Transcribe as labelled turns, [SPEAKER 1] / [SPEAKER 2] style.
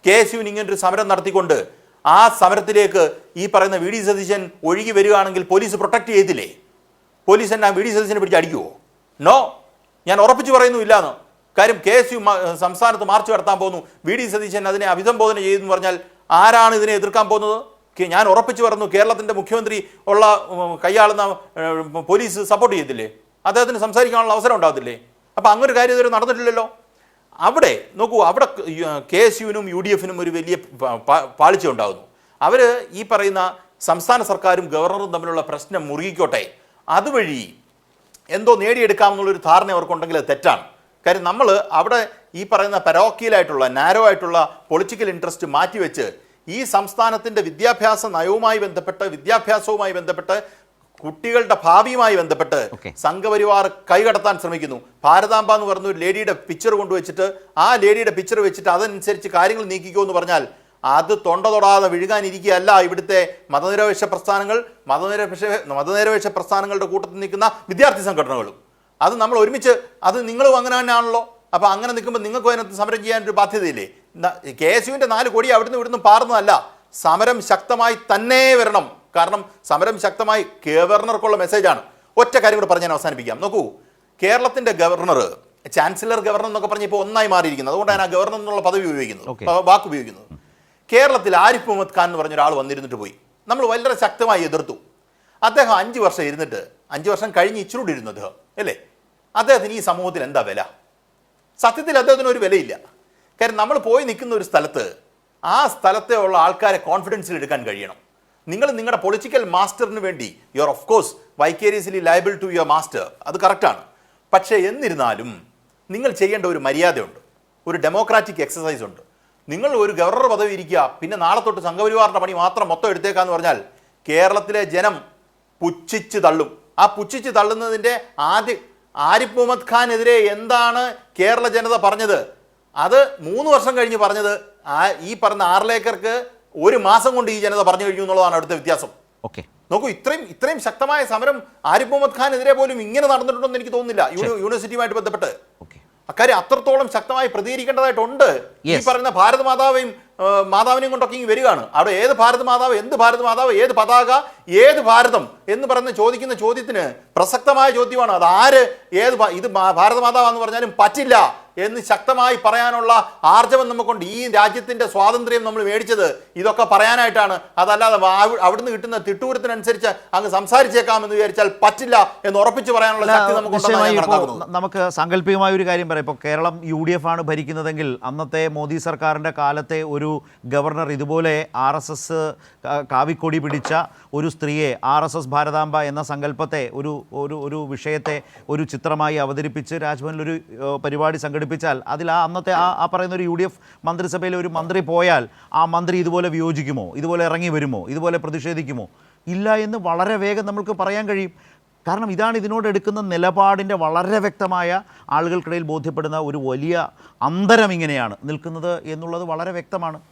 [SPEAKER 1] KSU ഇങ്ങനൊരു സമരം നടത്തിക്കൊണ്ട് ആ സമരത്തിലേക്ക് ഈ പറയുന്ന വി ഡി സതീശൻ ഒഴുകി വരികയാണെങ്കിൽ പോലീസ് പ്രൊട്ടക്ട് ചെയ്തില്ലേ? പോലീസ് എന്നാ വി ഡി സതീശനെ പിടിച്ച് അടിക്കുമോ? നോ, ഞാൻ ഉറപ്പിച്ചു പറയുന്നു ഇല്ലാന്ന്. കാര്യം KSU സംസ്ഥാനത്ത് മാർച്ച് നടത്താൻ പോകുന്നു, വി ഡി സതീശൻ അതിനെ അഭിസംബോധന ചെയ്തെന്ന് പറഞ്ഞാൽ ആരാണ് ഇതിനെ എതിർക്കാൻ പോകുന്നത്? ഞാൻ ഉറപ്പിച്ചു പറഞ്ഞു, കേരളത്തിൻ്റെ മുഖ്യമന്ത്രി ഉള്ള കൈയാളുന്ന പോലീസ് സപ്പോർട്ട് ചെയ്തില്ലേ? അദ്ദേഹത്തിന് സംസാരിക്കാനുള്ള അവസരം ഉണ്ടാകത്തില്ലേ? അപ്പോൾ അങ്ങനൊരു കാര്യം ഇതുവരെ നടന്നിട്ടില്ലല്ലോ. അവിടെ നോക്കൂ, അവിടെ KSUവിനും UDF ഒരു വലിയ പാളിച്ച ഉണ്ടാകുന്നു. അവർ ഈ പറയുന്ന സംസ്ഥാന സർക്കാരും ഗവർണറും തമ്മിലുള്ള പ്രശ്നം മുറുകിക്കോട്ടെ, അതുവഴി എന്തോ നേടിയെടുക്കാമെന്നുള്ളൊരു ധാരണ അവർക്കുണ്ടെങ്കിൽ അത് തെറ്റാണ്. കാര്യം നമ്മൾ അവിടെ ഈ പറയുന്ന പരോക്കിയലായിട്ടുള്ള നാരോ ആയിട്ടുള്ള പൊളിറ്റിക്കൽ ഇൻട്രസ്റ്റ് മാറ്റിവെച്ച് ഈ സംസ്ഥാനത്തിൻ്റെ വിദ്യാഭ്യാസ നയവുമായി ബന്ധപ്പെട്ട്, വിദ്യാഭ്യാസവുമായി ബന്ധപ്പെട്ട്, കുട്ടികളുടെ ഭാവിയുമായി ബന്ധപ്പെട്ട് സംഘപരിവാർ കൈകടത്താൻ ശ്രമിക്കുന്നു. ഭാരതാംബ എന്ന് പറഞ്ഞ ഒരു ലേഡിയുടെ പിക്ചർ കൊണ്ടുവച്ചിട്ട് ആ ലേഡിയുടെ പിക്ചർ വെച്ചിട്ട് അതനുസരിച്ച് കാര്യങ്ങൾ നീക്കിക്കോ എന്ന് പറഞ്ഞാൽ അത് തൊണ്ട തൊടാതെ വിഴുകാനിരിക്കുകയല്ല ഇവിടുത്തെ മതനിരപേക്ഷ പ്രസ്ഥാനങ്ങൾ, മതനിരപേക്ഷ പ്രസ്ഥാനങ്ങളുടെ കൂട്ടത്തിൽ നിൽക്കുന്ന വിദ്യാർത്ഥി സംഘടനകളും. അത് നമ്മൾ ഒരുമിച്ച്, അത് നിങ്ങളും അങ്ങനെ തന്നെയാണല്ലോ. അപ്പോൾ അങ്ങനെ നിൽക്കുമ്പോൾ നിങ്ങൾക്ക് അതിനകത്ത് സമരം ചെയ്യാനൊരു ബാധ്യതയില്ലേ? KSUവിൻ്റെ 4 കോടി അവിടുന്ന് ഇവിടുന്ന് പാറുന്നതല്ല, സമരം ശക്തമായി തന്നെ വരണം. കാരണം സമരം ശക്തമായി ഗവർണർക്കുള്ള മെസ്സേജാണ്. ഒറ്റ കാര്യം കൂടെ പറഞ്ഞ് ഞാൻ അവസാനിപ്പിക്കാം. നോക്കൂ, കേരളത്തിൻ്റെ ഗവർണർ, ചാൻസലർ ഗവർണർ എന്നൊക്കെ പറഞ്ഞ് ഇപ്പോൾ ഒന്നായി മാറിയിരിക്കുന്നത്. അതുകൊണ്ടാണ് ആ ഗവർണർ എന്നുള്ള പദവി ഉപയോഗിക്കുന്നത്, വാക്ക് ഉപയോഗിക്കുന്നത്. കേരളത്തിൽ ആരിഫ് മുഹമ്മദ് ഖാൻ എന്ന് പറഞ്ഞൊരാൾ വന്നിരുന്നിട്ട് പോയി. നമ്മൾ വളരെ ശക്തമായി എതിർത്തു. അദ്ദേഹം 5 വർഷം ഇരുന്നിട്ട് 5 വർഷം കഴിഞ്ഞ് ഇച്ചിരൂടെ ഇരുന്നു അദ്ദേഹം, അല്ലേ? അദ്ദേഹത്തിന് ഈ സമൂഹത്തിൽ എന്താ വില? സത്യത്തിൽ അദ്ദേഹത്തിന് ഒരു വിലയില്ല. കാര്യം നമ്മൾ പോയി നിൽക്കുന്ന ഒരു സ്ഥലത്ത് ആ സ്ഥലത്തെ ഉള്ള ആൾക്കാരെ കോൺഫിഡൻസിൽ എടുക്കാൻ കഴിയണം. നിങ്ങൾ നിങ്ങളുടെ പൊളിറ്റിക്കൽ മാസ്റ്ററിന് വേണ്ടി you are of course vicariously liable to your master, അത് കറക്റ്റാണ്. പക്ഷേ എന്നിരുന്നാലും നിങ്ങൾ ചെയ്യേണ്ട ഒരു മര്യാദയുണ്ട്, ഒരു ഡെമോക്രാറ്റിക് എക്സസൈസ് ഉണ്ട്. നിങ്ങൾ ഒരു ഗവർണർ പദവി ഇരിക്കുക, പിന്നെ നാളെ തൊട്ട് സംഘപരിവാറിൻ്റെ പണി മാത്രം മൊത്തം എടുത്തേക്കാന്ന് പറഞ്ഞാൽ കേരളത്തിലെ ജനം പുച്ഛിച്ച് തള്ളും. ആ പുച്ഛിച്ച് തള്ളുന്നതിൻ്റെ ആരിഫ് മുഹമ്മദ് ഖാനെതിരെ എന്താണ് കേരള ജനത പറഞ്ഞത്? അത് 3 വർഷം കഴിഞ്ഞ് പറഞ്ഞത് ഈ പറഞ്ഞ 6 ഏക്കർക്ക് 1 മാസം കൊണ്ട് ഈ ജനത പറഞ്ഞു കഴിഞ്ഞു എന്നുള്ളതാണ് അടുത്ത വ്യത്യാസം. നോക്കൂ, ഇത്രയും ശക്തമായ സമരം ആരിഫ് മുഹമ്മദ് ഖാനെതിരെ പോലും ഇങ്ങനെ നടന്നിട്ടുണ്ടെന്ന് എനിക്ക് തോന്നുന്നില്ല. യൂണിവേഴ്സിറ്റിയുമായിട്ട് ബന്ധപ്പെട്ട് അക്കാര്യം അത്രത്തോളം ശക്തമായി പ്രതികരിക്കേണ്ടതായിട്ടുണ്ട്. ഈ പറയുന്ന ഭാരത മാതാവിനെയും കൊണ്ടൊക്കെ ഇങ്ങനെ വരികയാണ്. അവിടെ ഏത് ഭാരത മാതാവ്, എന്ത് ഭാരത മാതാവ്, ഏത് പതാക, ഏത് ഭാരതം എന്ന് പറയുന്ന ചോദിക്കുന്ന ചോദ്യത്തിന് പ്രസക്തമായ ചോദ്യമാണ്. അത് ആര്, ഇത് ഭാരത മാതാവെന്ന് പറഞ്ഞാലും പറ്റില്ല എന്ന് ശക്തമായി പറയാനുള്ള ആർജവം നമുക്കുണ്ട്. ഈ രാജ്യത്തിൻ്റെ സ്വാതന്ത്ര്യം നമ്മൾ മേടിച്ചത് ഇതൊക്കെ പറയാനായിട്ടാണ്. അതല്ലാതെ അവിടുന്ന് കിട്ടുന്ന തിട്ടൂരത്തിനനുസരിച്ച് അങ്ങ് സംസാരിച്ചേക്കാമെന്ന് വിചാരിച്ചാൽ പറ്റില്ല എന്ന് ഉറപ്പിച്ച് പറയാനുള്ള ശക്തി നമുക്കുണ്ട്.
[SPEAKER 2] നമുക്ക് സാങ്കല്പികമായ ഒരു കാര്യം പറയാം. ഇപ്പോൾ കേരളം UDF ആണ് ഭരിക്കുന്നതെങ്കിൽ അന്നത്തെ മോദി സർക്കാരിൻ്റെ കാലത്തെ ഒരു ഗവർണർ ഇതുപോലെ RSS കാവിക്കൊടി പിടിച്ച ഒരു സ്ത്രീയെ, RSS ഭാരതാംബ എന്ന സങ്കല്പത്തെ, ഒരു വിഷയത്തെ ഒരു ചിത്രമായി അവതരിപ്പിച്ച് രാജ്ഭവനിലൊരു പരിപാടി സംഘടിപ്പിച്ചാൽ അതിൽ അന്നത്തെ ആ പറയുന്ന ഒരു UDF മന്ത്രിസഭയിലെ ഒരു മന്ത്രി പോയാൽ ആ മന്ത്രി ഇതുപോലെ വിയോജിക്കുമോ, ഇതുപോലെ ഇറങ്ങി വരുമോ, ഇതുപോലെ പ്രതിഷേധിക്കുമോ? ഇല്ല എന്ന് വളരെ വേഗം നമുക്ക് പറയാൻ കഴിയും. കാരണം ഇതാണ് ഇതിനോട് എടുക്കുന്ന നിലപാടിൻ്റെ വളരെ വ്യക്തമായ, ആളുകൾക്കിടയിൽ ബോധ്യപ്പെടുന്ന ഒരു വലിയ അന്തരം ഇങ്ങനെയാണ് നിൽക്കുന്നത് എന്നുള്ളത് വളരെ വ്യക്തമാണ്.